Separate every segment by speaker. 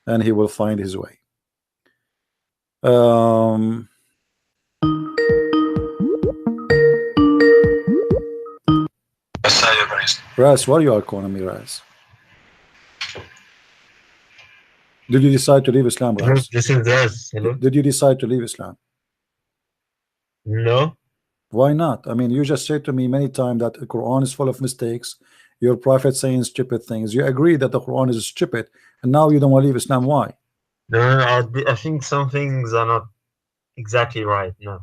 Speaker 1: and he will find his way. Raz, why you are calling me, Raz? Did you decide to leave Islam, Raz?
Speaker 2: This is Raz. Hello?
Speaker 1: Did you decide to leave Islam?
Speaker 2: No.
Speaker 1: Why not? I mean, you just said to me many times that the Quran is full of mistakes. Your prophet saying stupid things. You agree that the Quran is stupid, and now you don't want to leave Islam. Why?
Speaker 2: No, I think some things are not exactly right. No.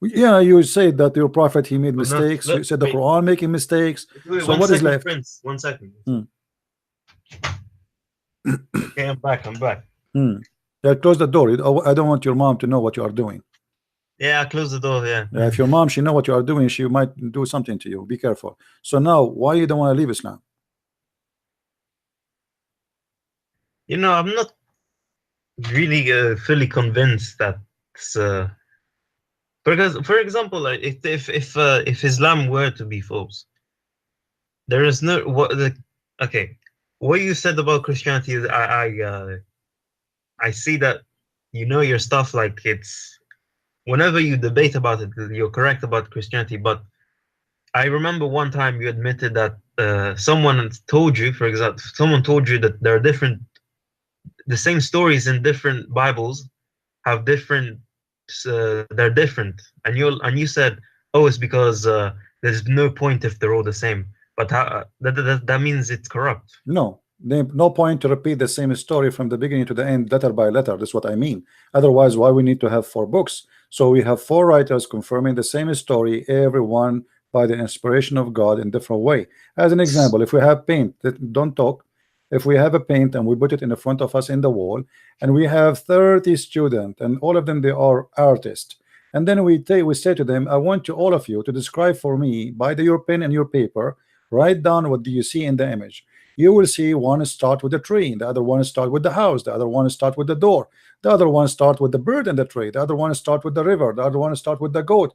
Speaker 1: Yeah, you said that your prophet, he made
Speaker 2: But not,
Speaker 1: mistakes. You said the
Speaker 2: wait,
Speaker 1: Quran making mistakes.
Speaker 2: wait,
Speaker 1: So
Speaker 2: one
Speaker 1: what is
Speaker 2: second,
Speaker 1: left?
Speaker 2: Prince. 1 second.
Speaker 1: Hmm.
Speaker 2: Okay, I'm back. I'm back.
Speaker 1: Yeah, close the door. I don't want your mom to know what you are doing.
Speaker 2: Yeah, I closed the door. Yeah.
Speaker 1: If your mom, she know what you are doing, she might do something to you. Be careful. So now, why you don't want to leave Islam?
Speaker 2: You know, I'm not really fully convinced that because, for example, like, if Islam were to be false, there is no okay. What you said about Christianity, I see that you know your stuff. Like, it's whenever you debate about it, you're correct about Christianity. But I remember one time you admitted that someone told you, for example, someone told you that there are the same stories in different Bibles have different, they're different, and you said, oh, it's because there's no point if they're all the same. But that means it's corrupt.
Speaker 1: No, no point to repeat the same story from the beginning to the end, letter by letter. That's what I mean. Otherwise, why we need to have 4 books? So we have 4 writers confirming the same story, everyone by the inspiration of God in different way. As an example, if we have paint, don't talk. If we have a paint and we put it in the front of us in the wall, and we have 30 students, and all of them, they are artists, and then we say to them, I want you, all of you, to describe for me by your pen and your paper, write down what do you see in the image. You will see one start with the tree, the other one start with the house, the other one start with the door, the other one start with the bird and the tree, the other one start with the river, the other one start with the goat.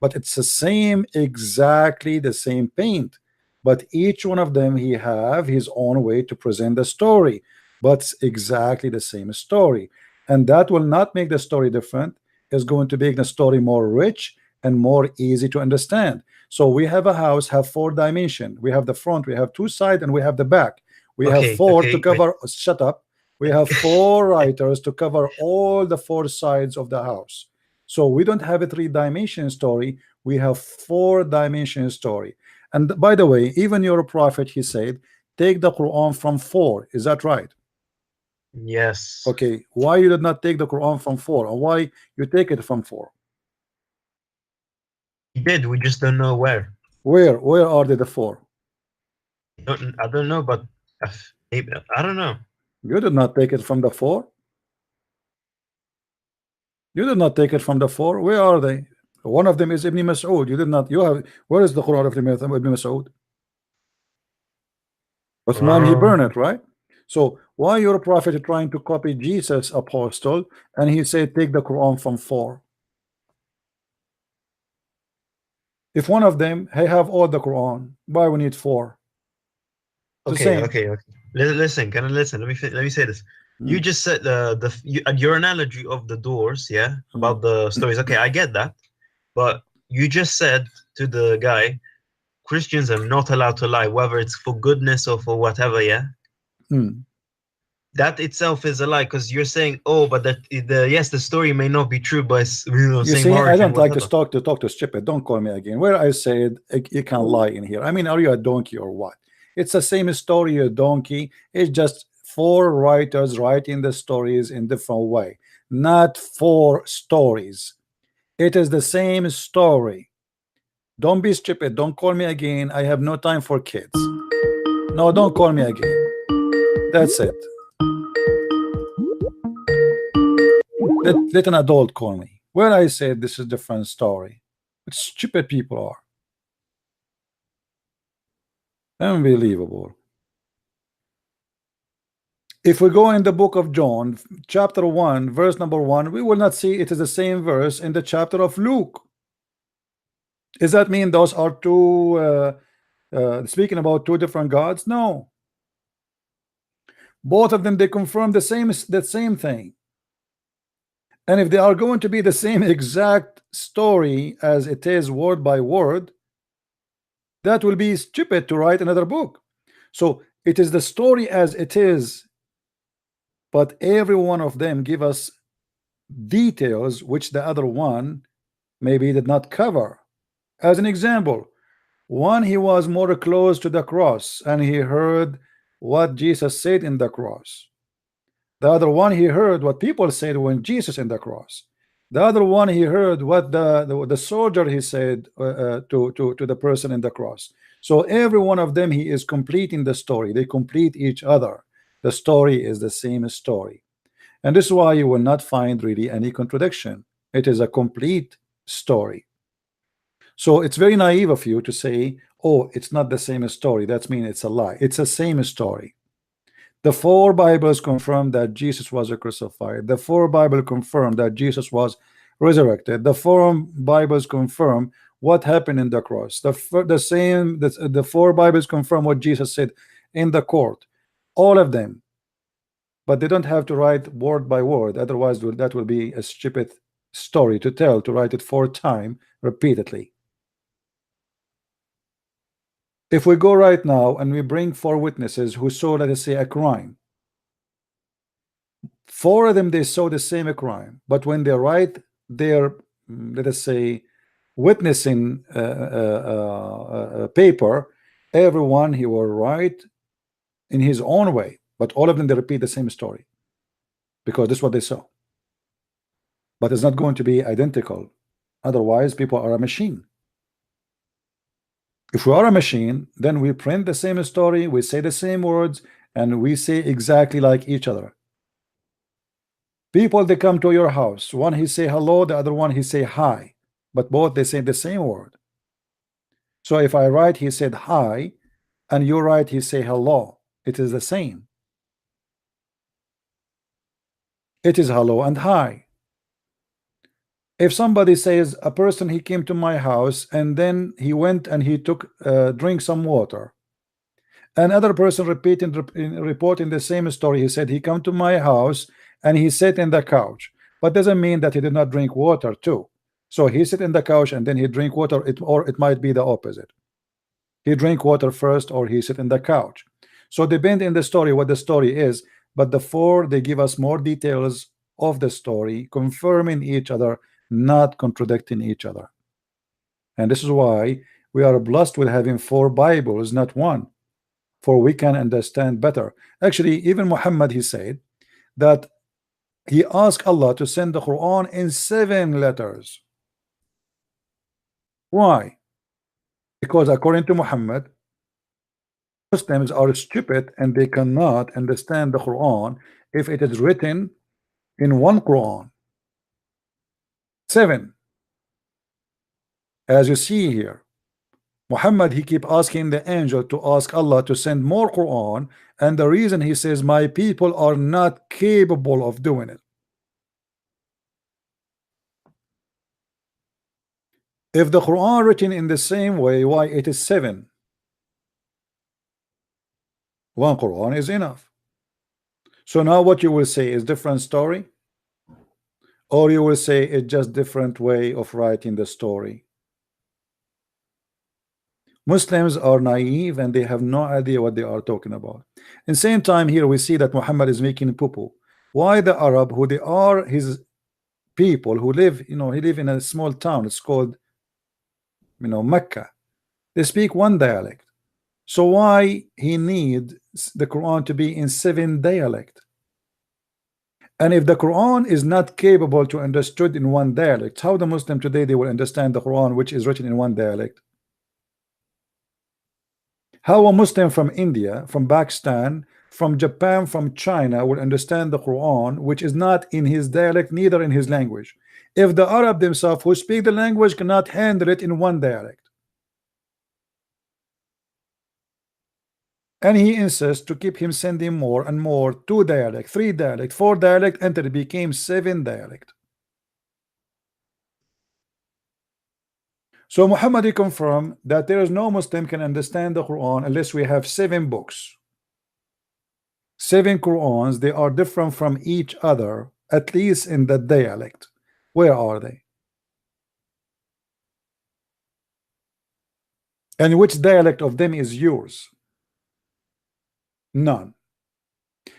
Speaker 1: But it's the same, exactly the same paint, but each one of them, he have his own way to present the story, but it's exactly the same story. And that will not make the story different. It's going to make the story more rich and more easy to understand. So we have a house, have 4 dimensions. We have the front, we have 2 sides, and we have the back. We have 4 to cover. Shut up. We have 4 writers to cover all the 4 sides of the house. So we don't have a 3-dimension story. We have 4-dimension story. And by the way, even your prophet, he said, take the Quran from 4. Is that right?
Speaker 2: Yes.
Speaker 1: Okay. Why you did not take the Quran from 4, or why you take it from 4?
Speaker 2: We did. We just don't know where.
Speaker 1: Where are they, the 4?
Speaker 2: I don't know, but I don't know.
Speaker 1: You did not take it from the 4. You did not take it from the 4. Where are they? One of them is Ibn Mas'ud. You did not. You have. Where is the Quran of Ibn Mas'ud? Uthman, he burned it, right? So why your prophet is trying to copy Jesus' apostle, and he said take the Quran from 4? If one of them, hey, have all the Quran, why we need 4?
Speaker 2: Okay. Listen, can I listen? Let me say this. You just said your analogy of the doors, yeah, about the stories. Okay, I get that, but you just said to the guy, Christians are not allowed to lie, whether it's for goodness or for whatever, yeah. That itself is a lie, because you're saying, oh, but yes, the story may not be true, but it's,
Speaker 1: you see, I don't like to talk to stupid. Don't call me again. Where I said you can lie in here. I mean, are you a donkey or what? It's the same story, you donkey. It's just 4 writers writing the stories in different way, not 4 stories. It is the same story. Don't be stupid. Don't call me again. I have no time for kids. No, don't call me again. That's it. Let an adult call me. Where I said this is a different story. What stupid people are. Unbelievable. If we go in the book of John, chapter 1, verse number 1, we will not see it is the same verse in the chapter of Luke. Does that mean those are 2 speaking about 2 different gods? No. Both of them, they confirm the same thing. And if they are going to be the same exact story as it is word by word, that will be stupid to write another book. So it is the story as it is, but every one of them give us details which the other one maybe did not cover. As an example, one, he was more close to the cross and he heard what Jesus said in the cross. The other one, he heard what people said when Jesus in the cross. The other one, he heard what the soldier he said to the person in the cross. So every one of them, he is completing the story. They complete each other. The story is the same story, and this is why you will not find really any contradiction. It is a complete story. So it's very naive of you to say, oh, it's not the same story. That means it's a lie. It's the same story. The four Bibles confirm that Jesus was crucified. The four Bibles confirm that Jesus was resurrected. The four Bibles confirm what happened in the cross. The four Bibles confirm what Jesus said in the court. All of them. But they don't have to write word by word. Otherwise, that will be a stupid story to tell, to write it 4 times repeatedly. If we go right now and we bring 4 witnesses who saw, let us say, a crime, 4 of them, they saw the same crime, but when they write their, let us say, witnessing paper, everyone he will write in his own way, but all of them, they repeat the same story because this is what they saw. But it's not going to be identical. Otherwise, people are a machine. If we are a machine, then we print the same story, we say the same words, and we say exactly like each other. People, they come to your house. One, he say hello, the other one, he say hi. But both, they say the same word. So if I write, he said hi, and you write, he say hello. It is the same. It is hello and hi. If somebody says a person, he came to my house and then he went and he took drink some water, another person reporting the same story, he said he come to my house and he sat in the couch, but doesn't mean that he did not drink water too. So he sit in the couch and then he drink water, or it might be the opposite. He drink water first or he sit in the couch. So depend in the story what the story is, but the 4, they give us more details of the story, confirming each other, not contradicting each other. And this is why we are blessed with having 4 Bibles, not 1, for we can understand better. Actually, even Muhammad, he said that he asked Allah to send the Quran in 7 letters. Why? Because according to Muhammad, Muslims are stupid and they cannot understand the Quran if it is written in 1 Quran. 7. As you see here, Muhammad, he keep asking the angel to ask Allah to send more Quran, and the reason he says, my people are not capable of doing it. If the Quran written in the same way, why it is 7? 1 Quran is enough. So now what you will say is different story, or you will say it's just different way of writing the story. Muslims are naive and they have no idea what they are talking about. In the same time, here we see that Muhammad is making poo-poo. Why the Arab, who they are his people, who live, he live in a small town, it's called, Mecca. They speak 1 dialect. So why he need the Quran to be in 7 dialect? And if the Quran is not capable to understood in 1 dialect, how the Muslim today they will understand the Quran which is written in 1 dialect? How a Muslim from India, from Pakistan, from Japan, from China will understand the Quran which is not in his dialect, neither in his language, if the Arab themselves who speak the language cannot handle it in 1 dialect? And he insists to keep him sending more and more, 2 dialect, 3 dialect, 4 dialect, until it became 7 dialect. So Muhammad confirmed that there is no Muslim can understand the Quran unless we have 7 books. 7 Qur'ans, they are different from each other, at least in the dialect. Where are they? And which dialect of them is yours? None.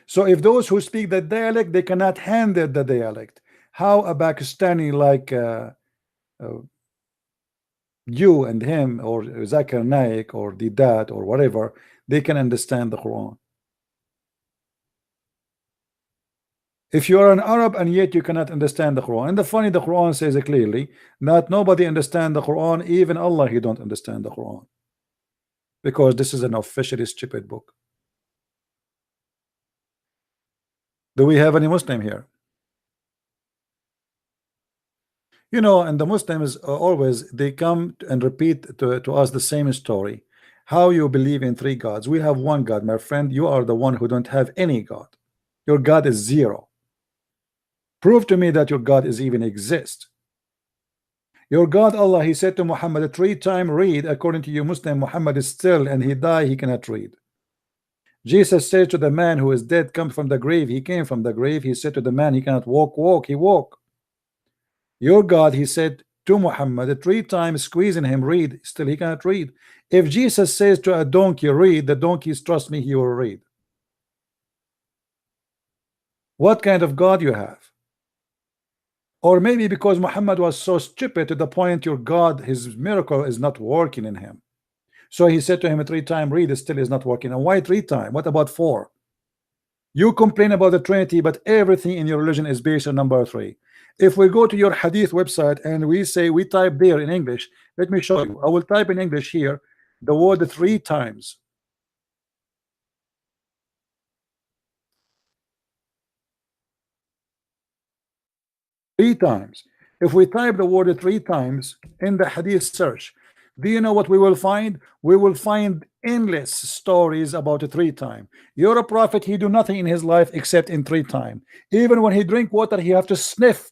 Speaker 1: So if those who speak the dialect, they cannot handle the dialect, how a Pakistani like you and him, or Zakir Naik or Didat or whatever, they can understand the Quran? If you are an Arab and yet you cannot understand the Quran, and the funny, the Quran says clearly that nobody understand the Quran, even Allah, he don't understand the Quran, because this is an officially stupid book. Do we have any Muslim here? You know, and the Muslims always they come and repeat to us the same story. How you believe in 3 gods? We have 1 God, my friend. You are the one who don't have any God. Your God is 0. Prove to me that your God is even exist. Your God Allah, he said to Muhammad 3 times, read. According to you Muslim, Muhammad is still, and he died, he cannot read. Jesus said to the man who is dead, come from the grave. He came from the grave. He said to the man, he cannot walk, he walked. Your God, he said to Muhammad 3 times, squeezing him, read. Still he cannot read. If Jesus says to a donkey, read, the donkeys, trust me, he will read. What kind of God you have? Or maybe because Muhammad was so stupid to the point your God, his miracle is not working in him. So he said to him 3 times, read, it still is not working. And why 3 times? What about 4? You complain about the Trinity, but everything in your religion is based on number 3. If we go to your hadith website and we say, we type there in English, let me show you. I will type in English here the word 3 times. 3 times. If we type the word 3 times in the hadith search, do you know what we will find? We will find endless stories about 3 times. You're a prophet, he do nothing in his life except in 3 times. Even when he drink water, he have to sniff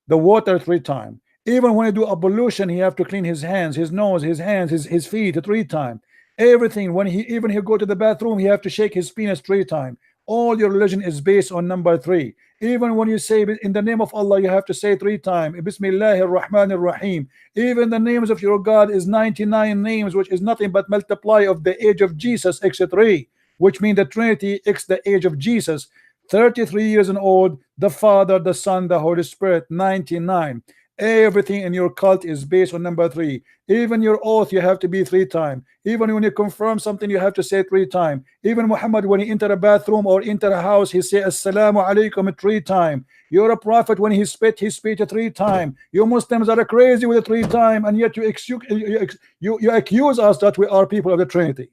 Speaker 1: the water 3 times. Even when he do ablution, he have to clean his hands, his nose, his hands, his feet 3 times. Everything, when he go to the bathroom, he have to shake his penis 3 times. All your religion is based on number 3. Even when you say in the name of Allah, you have to say 3 times. Bismillahir Rahmanir Rahim. Even the names of your God is 99 names, which is nothing but multiply of the age of Jesus x 3, which means the Trinity x the age of Jesus. 33 years and old, the Father, the Son, the Holy Spirit, 99. Everything in your cult is based on number 3. Even your oath, you have to be 3 times. Even when you confirm something, you have to say 3 times. Even Muhammad, when he enter a bathroom or enter a house, he say assalamu alaikum 3 times. You're a prophet, when he spit 3 times. You Muslims are crazy with the 3 times, and yet you accuse us that we are people of the Trinity.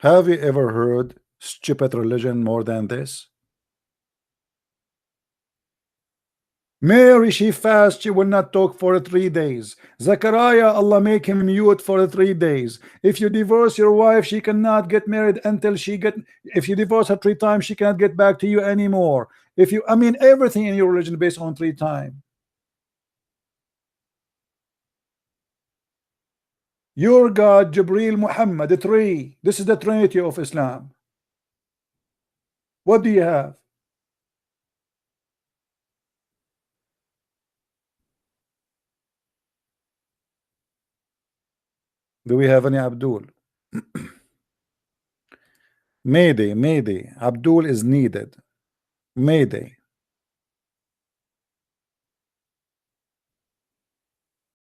Speaker 1: Have you ever heard stupid religion more than this? Mary, she fast, she will not talk for 3 days. Zachariah, Allah make him mute for 3 days. If you divorce your wife, she cannot get married until if you divorce her 3 times, she cannot get back to you anymore. I mean, everything in your religion based on 3 times. Your God, Jibreel, Muhammad, 3. This is the Trinity of Islam. What do you have? Do we have any Abdul? Mayday, Mayday. Abdul is needed. Mayday.